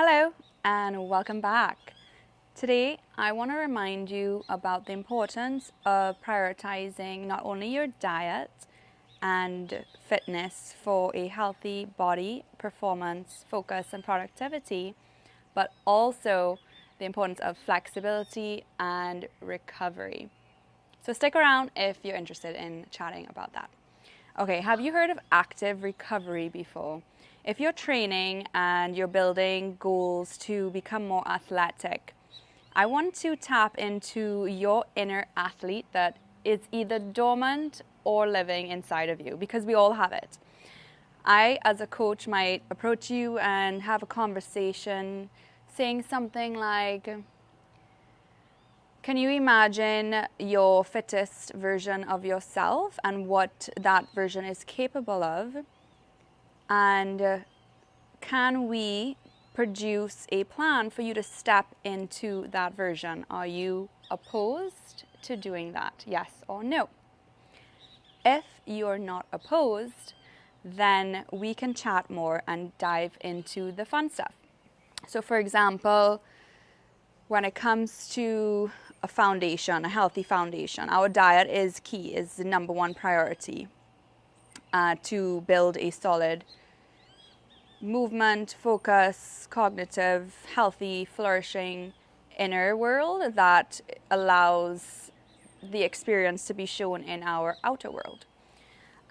Hello and welcome back. Today I want to remind you about the importance of prioritizing not only your diet and fitness for a healthy body, performance, focus and productivity, but also the importance of flexibility and recovery. So stick around if you're interested in chatting about that. Okay, have you heard of active recovery before? If you're training and you're building goals to become more athletic, I want to tap into your inner athlete that is either dormant or living inside of you, because we all have it. I, as a coach, might approach you and have a conversation saying something like, can you imagine your fittest version of yourself and what that version is capable of? And can we produce a plan for you to step into that version? Are you opposed to doing that? Yes or no? If you're not opposed, then we can chat more and dive into the fun stuff. So for example, when it comes to a foundation, a healthy foundation, our diet is key, is the number one priority to build a solid movement, focus, cognitive, healthy, flourishing inner world that allows the experience to be shown in our outer world.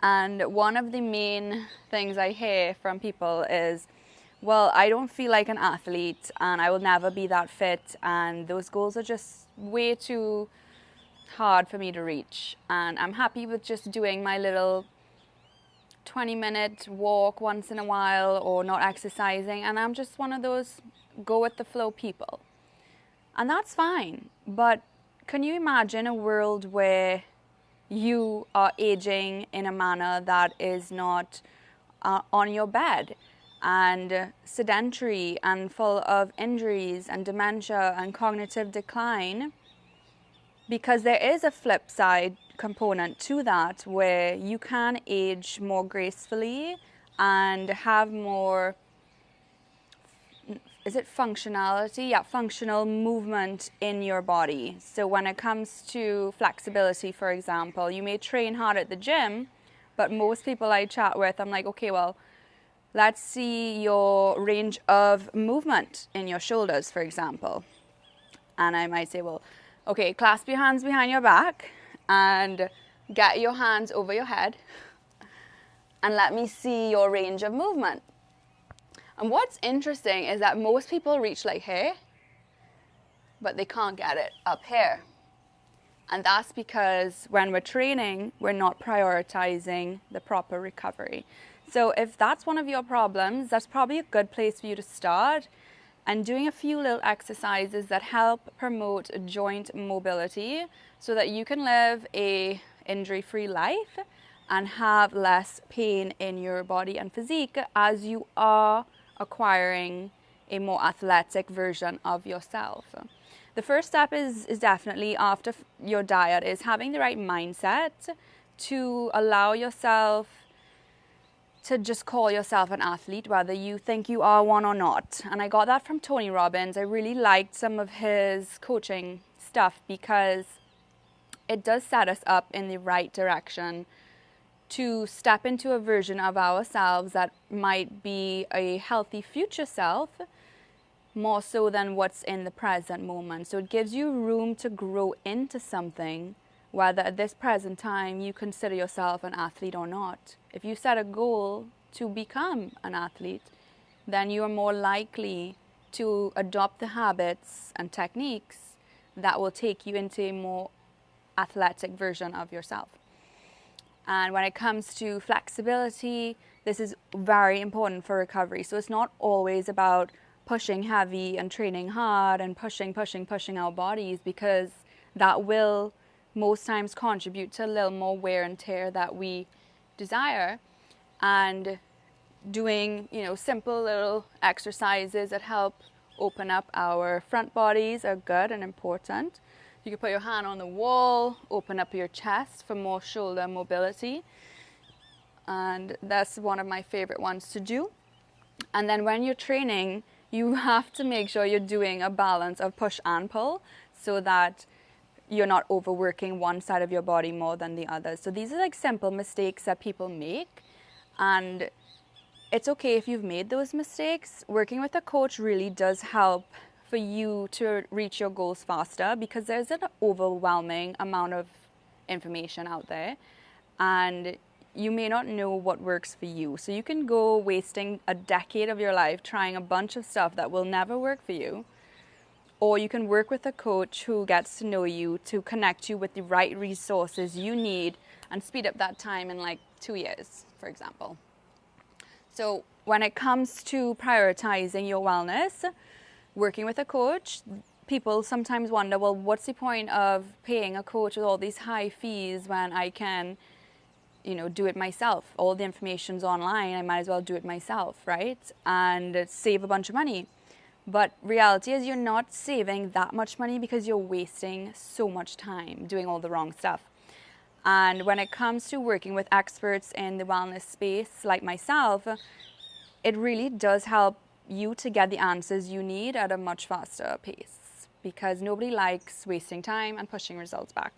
And one of the main things I hear from people is, well, I don't feel like an athlete and I will never be that fit, and those goals are just way too hard for me to reach, and I'm happy with just doing my little 20-minute walk once in a while or not exercising, and I'm just one of those go with the flow people. And that's fine, but can you imagine a world where you are aging in a manner that is not on your bed and sedentary and full of injuries and dementia and cognitive decline? Because there is a flip side component to that where you can age more gracefully and have more, is it functionality? Yeah, functional movement in your body. So when it comes to flexibility, for example, you may train hard at the gym, but most people I chat with, I'm like, okay, well, let's see your range of movement in your shoulders, for example. And I might say, well, okay, clasp your hands behind your back and get your hands over your head and let me see your range of movement. And what's interesting is that most people reach like here, but they can't get it up here. And that's because when we're training, we're not prioritizing the proper recovery. So if that's one of your problems, that's probably a good place for you to start, and doing a few little exercises that help promote joint mobility so that you can live a injury-free life and have less pain in your body and physique as you are acquiring a more athletic version of yourself. The first step is definitely, after your diet, is having the right mindset to allow yourself to just call yourself an athlete, whether you think you are one or not. And I got that from Tony Robbins. I really liked some of his coaching stuff because it does set us up in the right direction to step into a version of ourselves that might be a healthy future self, more so than what's in the present moment. So it gives you room to grow into something, whether at this present time you consider yourself an athlete or not. If you set a goal to become an athlete, then you are more likely to adopt the habits and techniques that will take you into a more athletic version of yourself. And when it comes to flexibility, this is very important for recovery. So it's not always about pushing heavy and training hard and pushing our bodies, because that will most times contribute to a little more wear and tear that we desire. And doing, simple little exercises that help open up our front bodies are good and important. You can put your hand on the wall, open up your chest for more shoulder mobility. And that's one of my favorite ones to do. And then when you're training, you have to make sure you're doing a balance of push and pull so that you're not overworking one side of your body more than the other. So these are like simple mistakes that people make, and it's okay if you've made those mistakes. Working with a coach really does help for you to reach your goals faster, because there's an overwhelming amount of information out there, and you may not know what works for you. So you can go wasting a decade of your life trying a bunch of stuff that will never work for you, or you can work with a coach who gets to know you to connect you with the right resources you need and speed up that time in like 2 years, for example. So when it comes to prioritizing your wellness, working with a coach, people sometimes wonder, well, what's the point of paying a coach with all these high fees when I can, do it myself? All the information's online, I might as well do it myself, right? And save a bunch of money. But reality is you're not saving that much money because you're wasting so much time doing all the wrong stuff. And when it comes to working with experts in the wellness space like myself, it really does help you to get the answers you need at a much faster pace, because nobody likes wasting time and pushing results back.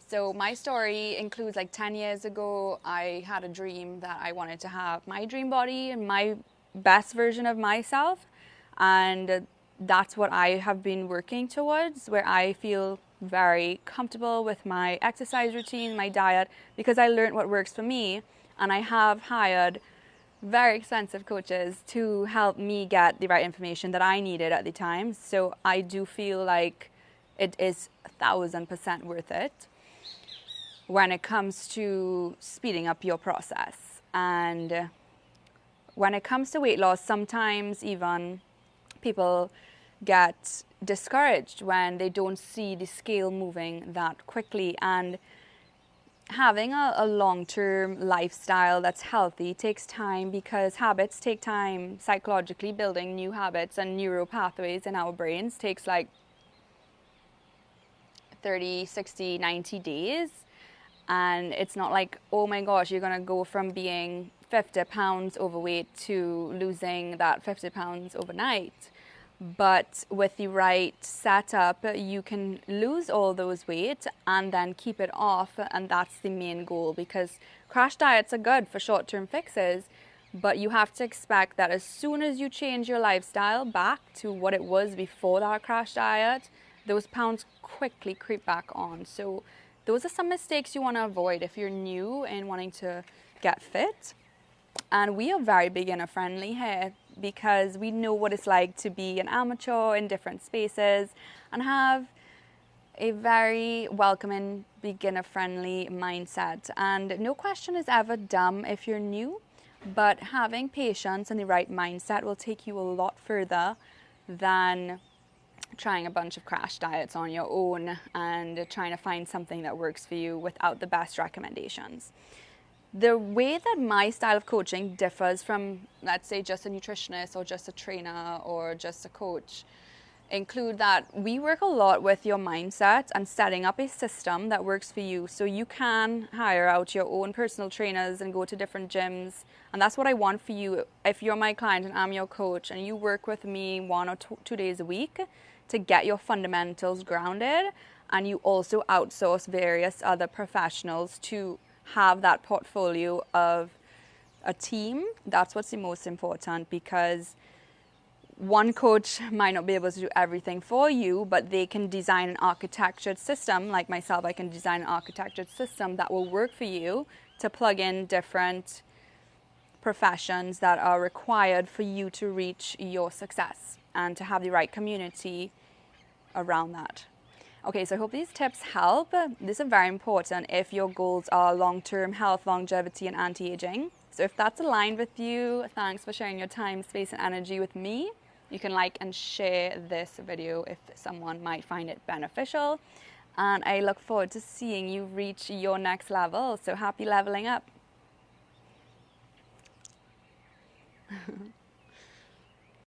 So my story includes, like, 10 years ago, I had a dream that I wanted to have my dream body and my best version of myself. And that's what I have been working towards, where I feel very comfortable with my exercise routine, my diet, because I learned what works for me. And I have hired very expensive coaches to help me get the right information that I needed at the time. So I do feel like it is 1,000% worth it when it comes to speeding up your process. And when it comes to weight loss, sometimes even people get discouraged when they don't see the scale moving that quickly. And having a long-term lifestyle that's healthy takes time, because habits take time. Psychologically, building new habits and neural pathways in our brains takes like 30, 60, 90 days. And it's not like, oh my gosh, you're going to go from being 50 pounds overweight to losing that 50 pounds overnight. But with the right setup, you can lose all those weight and then keep it off. And that's the main goal, because crash diets are good for short-term fixes. But you have to expect that as soon as you change your lifestyle back to what it was before that crash diet, those pounds quickly creep back on. So those are some mistakes you want to avoid if you're new and wanting to get fit. And we are very beginner friendly here, because we know what it's like to be an amateur in different spaces and have a very welcoming, beginner friendly mindset. And no question is ever dumb if you're new, but having patience and the right mindset will take you a lot further than trying a bunch of crash diets on your own and trying to find something that works for you without the best recommendations. The way that my style of coaching differs from, let's say, just a nutritionist or just a trainer or just a coach include that we work a lot with your mindset and setting up a system that works for you. So you can hire out your own personal trainers and go to different gyms. And that's what I want for you. If you're my client and I'm your coach and you work with me 1 or 2 days a week to get your fundamentals grounded, and you also outsource various other professionals to have that portfolio of a team, that's what's the most important, because one coach might not be able to do everything for you, but they can design an architectured system. Like myself, I can design an architectured system that will work for you to plug in different professions that are required for you to reach your success and to have the right community around that. Okay, so I hope these tips help. These are very important if your goals are long-term health, longevity, and anti-aging. So if that's aligned with you, thanks for sharing your time, space, and energy with me. You can like and share this video if someone might find it beneficial. And I look forward to seeing you reach your next level. So happy leveling up.